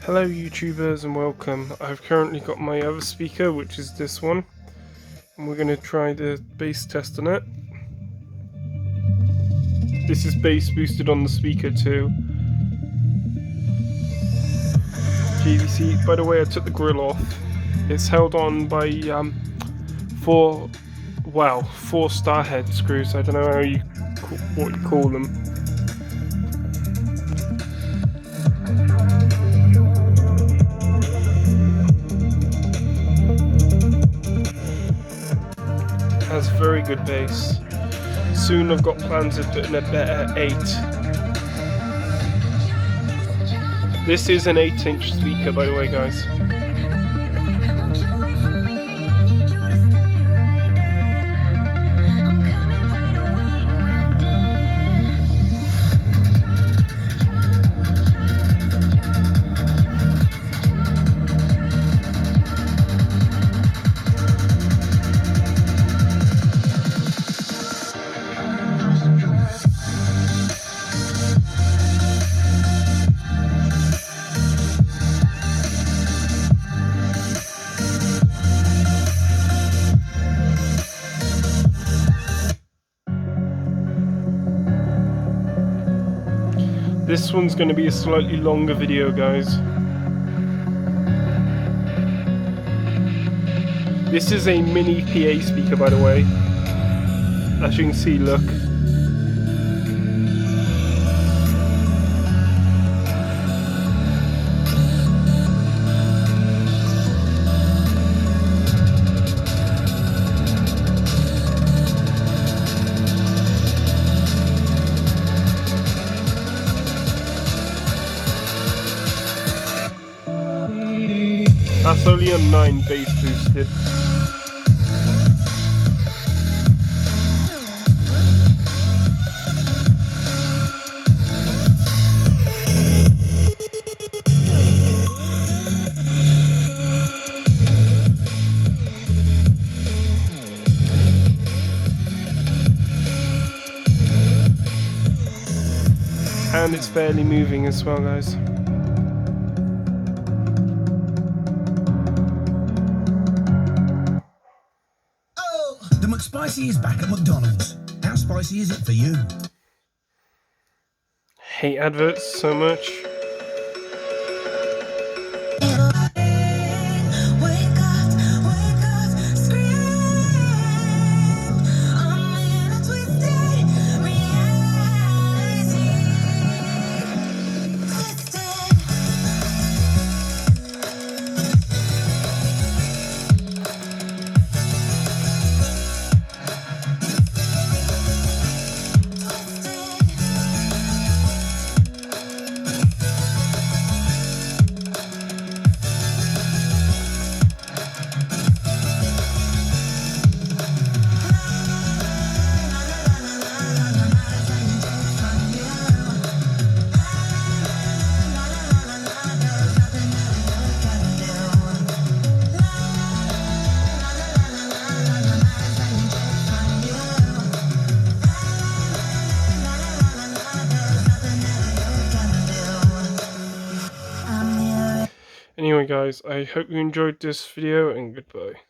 Hello YouTubers and welcome. I've currently got my other speaker, which is this one, and we're going to try the bass test on it. This is bass boosted on the speaker too. JVC, by the way, I took the grill off. It's held on by four star head screws. I don't know what you call them. Has very good bass. Soon I've got plans of putting a better 8. This is an 8-inch speaker, by the way, guys. This one's going to be a slightly longer video, guys. This is a mini PA speaker, by the way. As you can see, look. That's only a 9 bass boosted. And it's barely moving as well, guys. The McSpicy is back at McDonald's. How spicy is it for you? Hate adverts so much. Anyway guys, I hope you enjoyed this video and goodbye.